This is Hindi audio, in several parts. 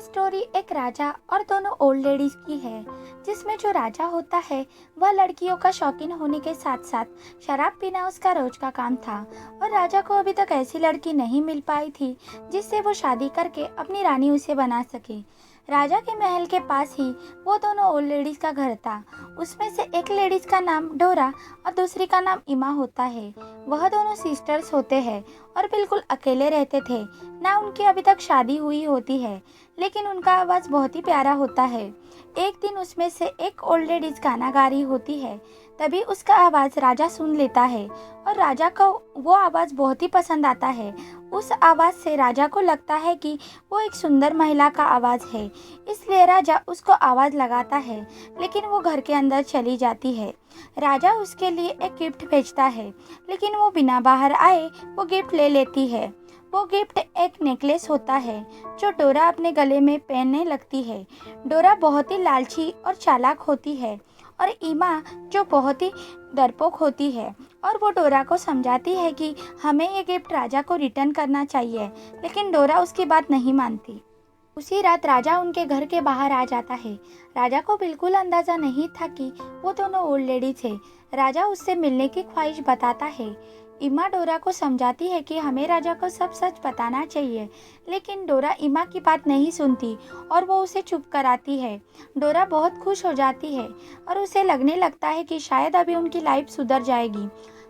स्टोरी एक राजा और दोनों ओल्ड लेडीज की है, जिसमें जो राजा होता है वह लड़कियों का शौकीन होने के साथ साथ शराब पीना उसका रोज का काम था। और राजा को अभी तक ऐसी लड़की नहीं मिल पाई थी जिससे वो शादी करके अपनी रानी उसे बना सके। राजा के महल के पास ही वो दोनों ओल्ड लेडीज का घर था। उसमें से एक लेडीज का नाम डोरा और दूसरी का नाम इमा होता है। वह दोनों सिस्टर्स होते हैं और बिल्कुल अकेले रहते थे। ना उनकी अभी तक शादी हुई होती है, लेकिन उनका आवाज़ बहुत ही प्यारा होता है। एक दिन उसमें से एक ओल्ड लेडीज गाना गा रही होती है। तभी उसका आवाज़ राजा सुन लेता है और राजा को वो आवाज़ बहुत ही पसंद आता है। उस आवाज़ से राजा को लगता है कि वो एक सुंदर महिला का आवाज़ है, इसलिए राजा उसको आवाज़ लगाता है, लेकिन वो घर के अंदर चली जाती है। राजा उसके लिए एक गिफ्ट भेजता है, लेकिन वो बिना बाहर आए वो गिफ्ट ले लेती है। वो गिफ्ट एक नेकलेस होता है जो डोरा अपने गले में पहनने लगती है। डोरा बहुत ही लालची और चालाक होती है और ईमा जो बहुत ही डरपोक होती है, और वो डोरा को समझाती है कि हमें ये गिफ्ट राजा को रिटर्न करना चाहिए, लेकिन डोरा उसकी बात नहीं मानती। उसी रात राजा उनके घर के बाहर आ जाता है। राजा को बिल्कुल अंदाजा नहीं था कि वो दोनों ओल्ड लेडी थे। राजा उससे मिलने की ख्वाहिश बताता है। इमा डोरा को समझाती है कि हमें राजा को सब सच बताना चाहिए, लेकिन डोरा इमा की बात नहीं सुनती और वो उसे चुप कराती है। डोरा बहुत खुश हो जाती है और उसे लगने लगता है कि शायद अभी उनकी लाइफ सुधर जाएगी।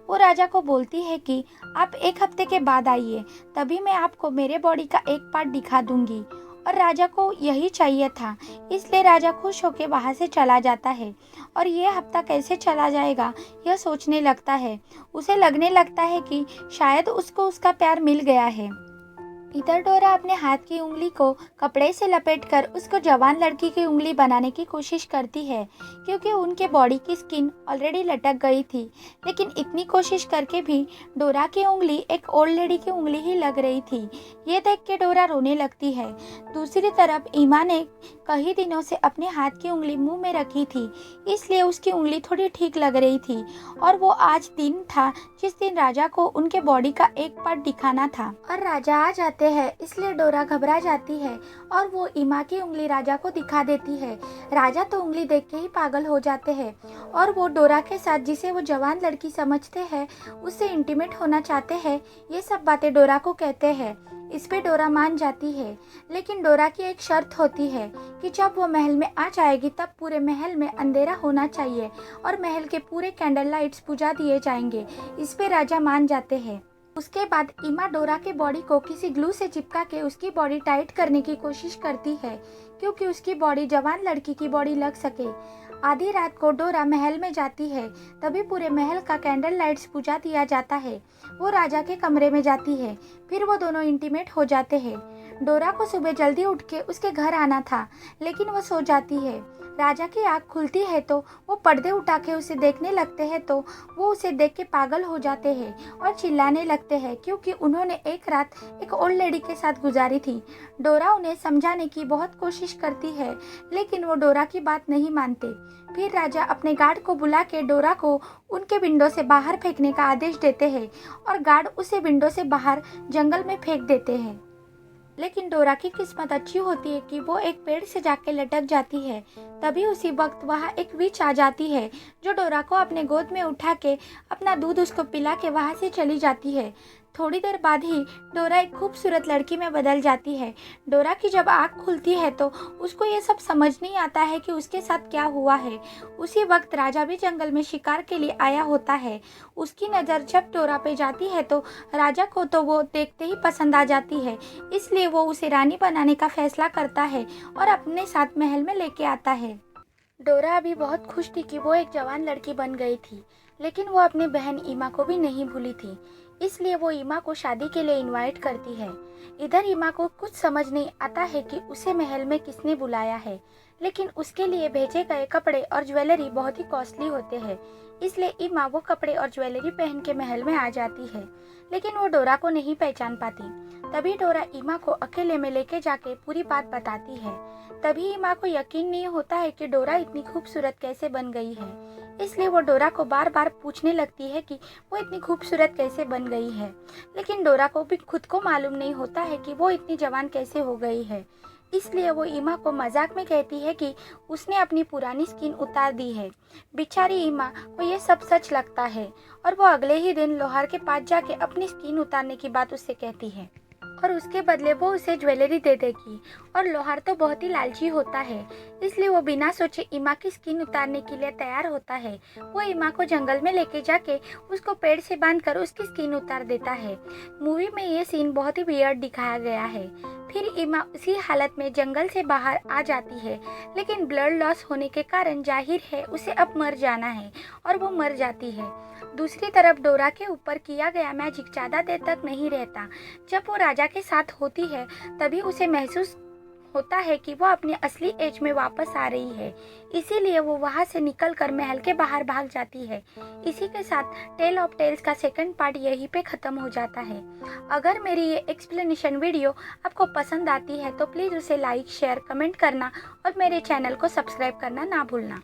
वो राजा को बोलती है कि आप एक हफ्ते के बाद आइए, तभी मैं आपको मेरे बॉडी का एक पार्ट दिखा दूंगी। और राजा को यही चाहिए था, इसलिए राजा खुश होकर वहाँ से चला जाता है और ये हफ्ता कैसे चला जाएगा यह सोचने लगता है। उसे लगने लगता है कि शायद उसको उसका प्यार मिल गया है। इधर डोरा अपने हाथ की उंगली को कपड़े से लपेटकर उसको जवान लड़की की उंगली बनाने की कोशिश करती है, क्योंकि उनके बॉडी की स्किन ऑलरेडी लटक गई थी। लेकिन इतनी कोशिश करके भी डोरा की उंगली एक ओल्ड लेडी की उंगली ही लग रही थी। ये देख के डोरा रोने लगती है। दूसरी तरफ ईमा ने कई दिनों से अपने हाथ की उंगली मुंह में रखी थी, इसलिए उसकी उंगली थोड़ी ठीक लग रही थी। और वो आज दिन था जिस दिन राजा को उनके बॉडी का एक पार्ट दिखाना था और राजा आ जाते हैं, इसलिए डोरा घबरा जाती है और वो इमा की उंगली राजा को दिखा देती है। राजा तो उंगली देख के ही पागल हो जाते हैं और वो डोरा के साथ, जिसे वो जवान लड़की समझते हैं, उससे इंटीमेट होना चाहते हैं। ये सब बातें डोरा को कहते हैं। इस पे डोरा मान जाती है, लेकिन डोरा की एक शर्त होती है कि जब वो महल में आ जाएगी तब पूरे महल में अंधेरा होना चाहिए और महल के पूरे कैंडल लाइट्स बुझा दिए जाएंगे। इस पे राजा मान जाते हैं। उसके बाद इमा डोरा के बॉडी को किसी ग्लू से चिपका के उसकी बॉडी टाइट करने की कोशिश करती है, क्योंकि उसकी बॉडी जवान लड़की की बॉडी लग सके। आधी रात को डोरा महल में जाती है, तभी पूरे महल का कैंडल लाइट्स बुझा दिया जाता है। वो राजा के कमरे में जाती है, फिर वो दोनों इंटीमेट हो जाते हैं। डोरा को सुबह जल्दी उठ के उसके घर आना था, लेकिन वो सो जाती है। राजा की आँख खुलती है तो वो पर्दे उठा के उसे देखने लगते हैं, तो वो उसे देख के पागल हो जाते हैं और चिल्लाने लगते हैं, क्योंकि उन्होंने एक रात एक ओल्ड लेडी के साथ गुजारी थी। डोरा उन्हें समझाने की बहुत कोशिश करती है, लेकिन वो डोरा की बात नहीं मानते। फिर राजा अपने गार्ड को बुला के डोरा को उनके विंडो से बाहर फेंकने का आदेश देते हैं और गार्ड उसे विंडो से बाहर जंगल में फेंक देते हैं। लेकिन डोरा की किस्मत अच्छी होती है कि वो एक पेड़ से जाके लटक जाती है। तभी उसी वक्त वहाँ एक विच आ जाती है, जो डोरा को अपने गोद में उठा के अपना दूध उसको पिला के वहाँ से चली जाती है। थोड़ी देर बाद ही डोरा एक खूबसूरत लड़की में बदल जाती है। डोरा की जब आँख खुलती है तो उसको ये सब समझ नहीं आता है कि उसके साथ क्या हुआ है। उसी वक्त राजा भी जंगल में शिकार के लिए आया होता है। उसकी नज़र जब डोरा पे जाती है तो राजा को तो वो देखते ही पसंद आ जाती है, इसलिए वो उसे रानी बनाने का फैसला करता है और अपने साथ महल में लेके आता है। डोरा अभी बहुत खुश थी कि वो एक जवान लड़की बन गई थी, लेकिन वो अपनी बहन ईमा को भी नहीं भूली थी, इसलिए वो ईमा को शादी के लिए इनवाइट करती है। इधर ईमा को कुछ समझ नहीं आता है कि उसे महल में किसने बुलाया है, लेकिन उसके लिए भेजे गए कपड़े और ज्वेलरी बहुत ही कॉस्टली होते हैं, इसलिए ईमा वो कपड़े और ज्वेलरी पहन के महल में आ जाती है, लेकिन वो डोरा को नहीं पहचान पाती। तभी डोरा ईमा को अकेले में लेके जाके पूरी बात बताती है। तभी ईमा को यकीन नहीं होता है कि डोरा इतनी खूबसूरत कैसे बन गई है, इसलिए वो डोरा को बार बार पूछने लगती है कि वो इतनी खूबसूरत कैसे बन गई है। लेकिन डोरा को भी खुद को मालूम नहीं होता है कि वो इतनी जवान कैसे हो गई है। इसलिए वो ईमा को मजाक में कहती है कि उसने अपनी पुरानी स्किन उतार दी है। बेचारी ईमा को ये सब सच लगता है और वो अगले ही दिन लोहार के पास जाके अपनी स्किन उतारने की बात उससे कहती है और उसके बदले वो उसे ज्वेलरी दे देगी। और लोहार तो बहुत ही लालची होता है, इसलिए वो बिना सोचे ईमा की स्किन उतारने के लिए तैयार होता है। वो ईमा को जंगल में लेके जाके उसको पेड़ से बांधकर उसकी स्किन उतार देता है। मूवी में ये सीन बहुत ही वियर्ड दिखाया गया है। फिर ईमा उसी हालत में जंगल से बाहर आ जाती है, लेकिन ब्लड लॉस होने के कारण जाहिर है उसे अब मर जाना है और वो मर जाती है। दूसरी तरफ डोरा के ऊपर किया गया मैजिक ज़्यादा देर तक नहीं रहता। जब वो राजा के साथ होती है तभी उसे महसूस होता है कि वो अपनी असली एज में वापस आ रही है। इसीलिए वो वहाँ से निकलकर महल के बाहर भाग जाती है। इसी के साथ टेल ऑफ टेल्स का सेकंड पार्ट यहीं पे ख़त्म हो जाता है। अगर मेरी ये एक्सप्लेनेशन वीडियो आपको पसंद आती है तो प्लीज़ उसे लाइक शेयर कमेंट करना और मेरे चैनल को सब्सक्राइब करना ना भूलना।